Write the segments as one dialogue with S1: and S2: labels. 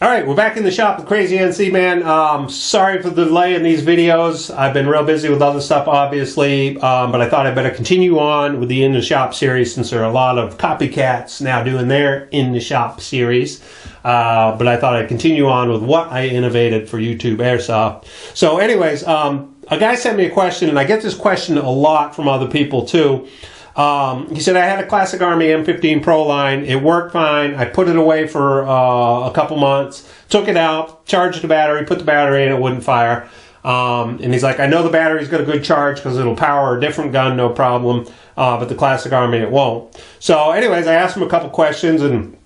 S1: Alright, we're back in the shop with Crazyncman. Sorry for the delay in these videos. I've been real busy with other stuff, obviously, but I thought I'd better continue on with the In the Shop series since there are a lot of copycats now doing their In the Shop series. But I thought I'd continue on with what I innovated for YouTube Airsoft. So anyways, a guy sent me a question, and I get this question a lot from other people too. He said, I had a Classic Army M15 Pro line. It worked fine. I put it away for a couple months, took it out, charged the battery, put the battery in, it wouldn't fire. And he's like, I know the battery's got a good charge because it'll power a different gun, no problem. But the Classic Army, it won't. So anyways, I asked him a couple questions, and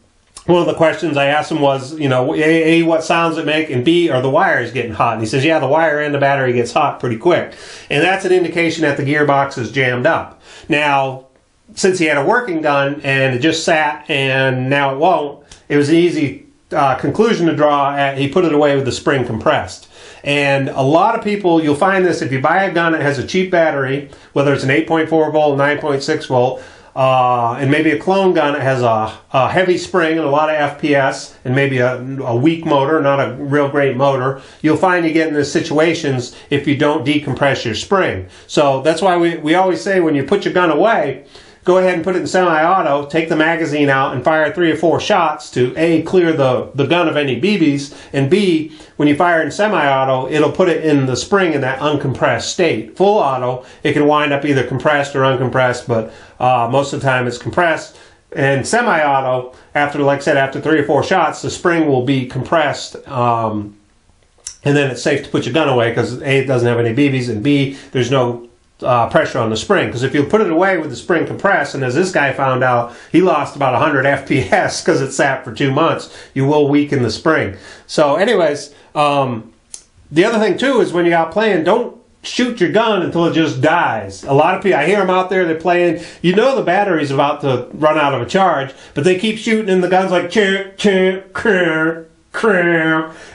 S1: one of the questions I asked him was, you know, A, what sounds it make, and B, are the wires getting hot? And he says, yeah, the wire and the battery gets hot pretty quick. And that's an indication that the gearbox is jammed up. Now, since he had a working gun and it just sat and now it won't, it was an easy conclusion to draw. He put it away with the spring compressed. And a lot of people, you'll find this if you buy a gun that has a cheap battery, whether it's an 8.4 volt, 9.6 volt, and maybe a clone gun that has a heavy spring and a lot of FPS and maybe a weak motor, not a real great motor, you'll find you get into situations if you don't decompress your spring. So that's why we always say when you put your gun away, go ahead and put it in semi-auto, take the magazine out and fire 3 or 4 shots to A, clear the gun of any BBs, and B, when you fire it in semi-auto, it'll put it in the spring in that uncompressed state. Full auto, it can wind up either compressed or uncompressed, but most of the time it's compressed. And semi-auto, after, like I said, after 3 or 4 shots, the spring will be compressed, and then it's safe to put your gun away because A, it doesn't have any BBs, and B, there's no pressure on the spring. Because if you put it away with the spring compressed, and as this guy found out, he lost about 100 FPS because it sat for 2 months, you will weaken the spring. So anyways, the other thing too is when you're out playing, don't shoot your gun until it just dies. A lot of people, I hear them out there, they're playing, you know the battery's about to run out of a charge, but they keep shooting and the gun's like chirp, chirp, chirp,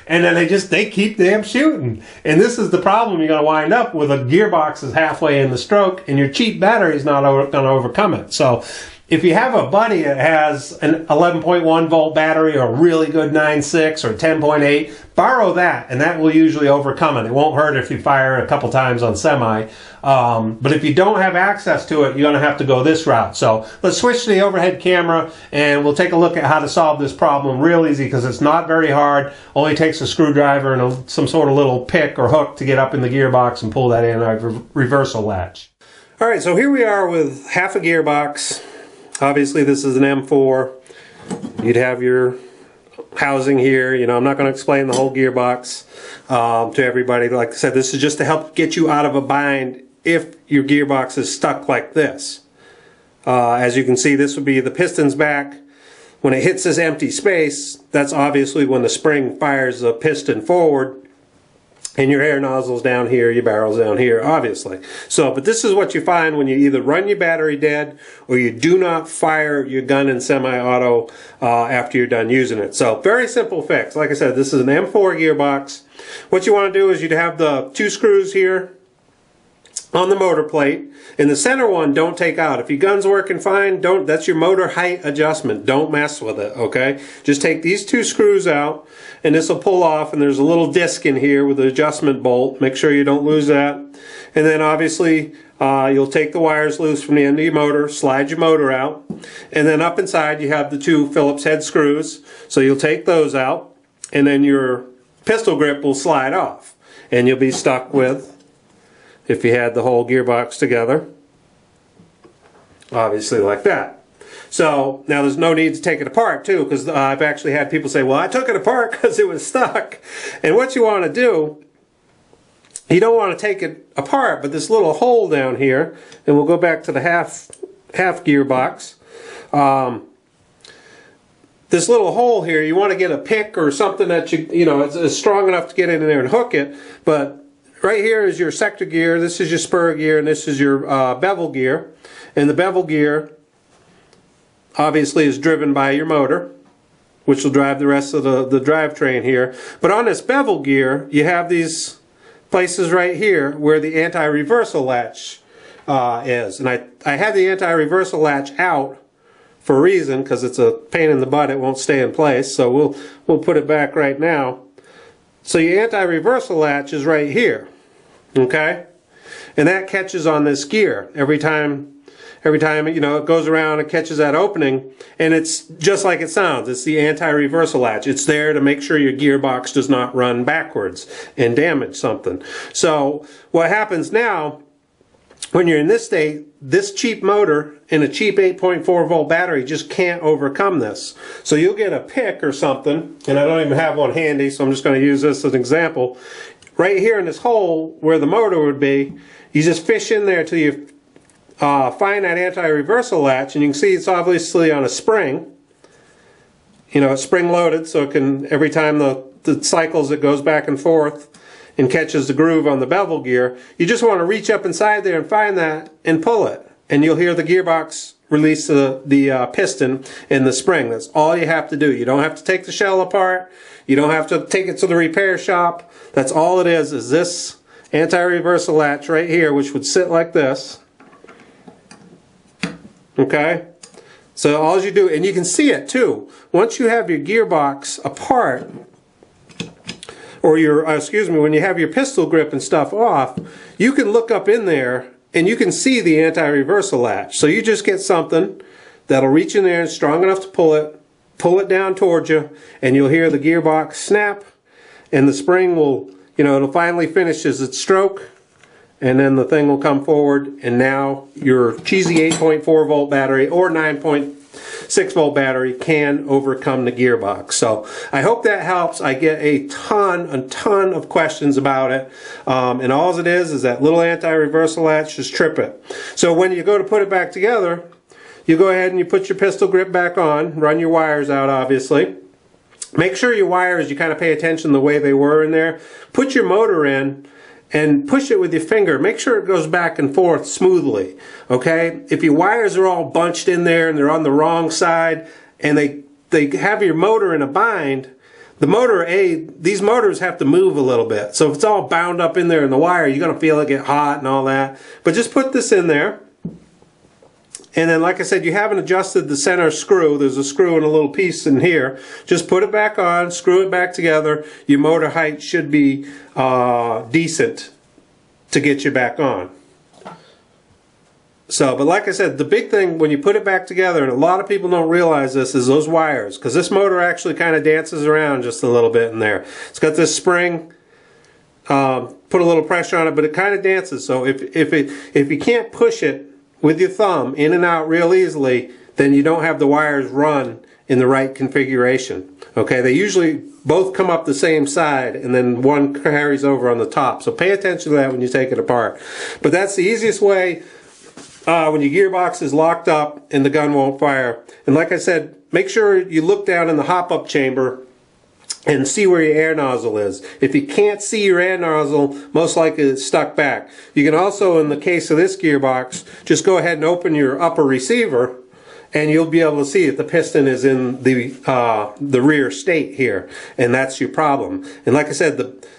S1: and then they keep damn shooting. And this is the problem you're going to wind up with. A gearbox is halfway in the stroke and your cheap battery is not going to overcome it. So if you have a buddy that has an 11.1 volt battery or a really good 9.6 or 10.8, borrow that, and that will usually overcome it. It won't hurt if you fire it a couple times on semi. But if you don't have access to it, you're going to have to go this route. So let's switch to the overhead camera, and we'll take a look at how to solve this problem real easy, because it's not very hard. Only takes a screwdriver and some sort of little pick or hook to get up in the gearbox and pull that anti-reversal latch. All right, so here we are with half a gearbox. Obviously this is an M4. You'd have your housing here. You know, I'm not going to explain the whole gearbox to everybody. Like I said, this is just to help get you out of a bind if your gearbox is stuck like this. As you can see, this would be the piston's back. When it hits this empty space, that's obviously when the spring fires the piston forward. And your air nozzle's down here, your barrel's down here, obviously. So, but this is what you find when you either run your battery dead or you do not fire your gun in semi-auto after you're done using it. So, very simple fix. Like I said, this is an M4 gearbox. What you want to do is you'd have the 2 screws here on the motor plate. And the center one, don't take out. If your gun's working fine, that's your motor height adjustment. Don't mess with it, okay? Just take these 2 screws out, and this will pull off, and there's a little disc in here with the adjustment bolt. Make sure you don't lose that. And then obviously, you'll take the wires loose from the end of your motor, slide your motor out, and then up inside you have the 2 Phillips head screws. So you'll take those out, and then your pistol grip will slide off. And you'll be stuck with, if you had the whole gearbox together, obviously like that. So now there's no need to take it apart too, because I've actually had people say, well, I took it apart because it was stuck. And what you want to do, you don't want to take it apart, but this little hole down here, and we'll go back to the half gearbox. This little hole here, you want to get a pick or something that you know it's strong enough to get in there and hook it. But right here is your sector gear, this is your spur gear, and this is your bevel gear. And the bevel gear obviously is driven by your motor, which will drive the rest of the drivetrain here. But on this bevel gear, you have these places right here where the anti-reversal latch is. And I had the anti-reversal latch out for a reason, because it's a pain in the butt. It won't stay in place, so we'll put it back right now. So your anti-reversal latch is right here, okay? And that catches on this gear every time it goes around and catches that opening, and it's just like it sounds. It's the anti-reversal latch. It's there to make sure your gearbox does not run backwards and damage something. So what happens now, when you're in this state, this cheap motor and a cheap 8.4 volt battery just can't overcome this. So you'll get a pick or something, and I don't even have one handy, so I'm just going to use this as an example. Right here in this hole where the motor would be, you just fish in there till you find that anti-reversal latch, and you can see it's obviously on a spring. You know, it's spring loaded, so it can, every time the cycles, it goes back and forth and catches the groove on the bevel gear. You just want to reach up inside there and find that and pull it, and you'll hear the gearbox release the piston in the spring. That's all you have to do. You don't have to take the shell apart. You don't have to take it to the repair shop. That's all it is this anti-reversal latch right here, which would sit like this. Okay? So all you do, and you can see it too, once you have your gearbox apart, or your, when you have your pistol grip and stuff off, you can look up in there and you can see the anti-reversal latch. So you just get something that'll reach in there and strong enough to pull it down towards you, and you'll hear the gearbox snap, and the spring will, it'll finally finish its stroke, and then the thing will come forward, and now your cheesy 8.4 volt battery or 9.6 volt battery can overcome the gearbox. So I hope that helps. I get a ton of questions about it, and all it is that little anti-reversal latch, just trip it. So when you go to put it back together, you go ahead and you put your pistol grip back on, run your wires out obviously. Make sure your wires, you kind of pay attention the way they were in there. Put your motor in and push it with your finger. Make sure it goes back and forth smoothly, okay? If your wires are all bunched in there and they're on the wrong side and they have your motor in a bind, the motor, these motors have to move a little bit. So if it's all bound up in there in the wire, you're going to feel it get hot and all that. But just put this in there. And then, like I said, you haven't adjusted the center screw. There's a screw and a little piece in here. Just put it back on, screw it back together. Your motor height should be decent to get you back on. So, but like I said, the big thing when you put it back together, and a lot of people don't realize this, is those wires. Because this motor actually kind of dances around just a little bit in there. It's got this spring. Put a little pressure on it, but it kind of dances. So if you can't push it with your thumb in and out real easily, then you don't have the wires run in the right configuration. Okay, they usually both come up the same side, and then one carries over on the top. So pay attention to that when you take it apart. But that's the easiest way when your gearbox is locked up and the gun won't fire. And like I said, make sure you look down in the hop-up chamber and see where your air nozzle is. If you can't see your air nozzle, most likely it's stuck back. You can also, in the case of this gearbox, just go ahead and open your upper receiver, and you'll be able to see that the piston is in the rear state here, and that's your problem. And like I said,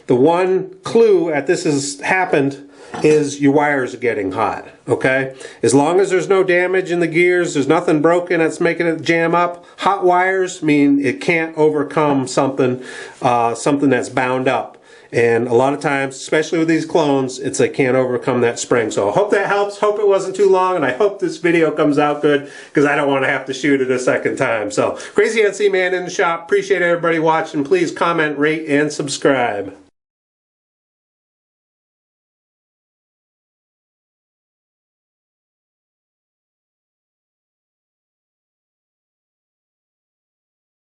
S1: the one clue at this has happened is your wires are getting hot, okay? As long as there's no damage in the gears, there's nothing broken that's making it jam up, hot wires mean it can't overcome something that's bound up. And a lot of times, especially with these clones, it's they can't overcome that spring. So I hope that helps. Hope it wasn't too long, and I hope this video comes out good, because I don't want to have to shoot it a second time. So, Crazy NC Man in the shop. Appreciate everybody watching. Please comment, rate, and subscribe.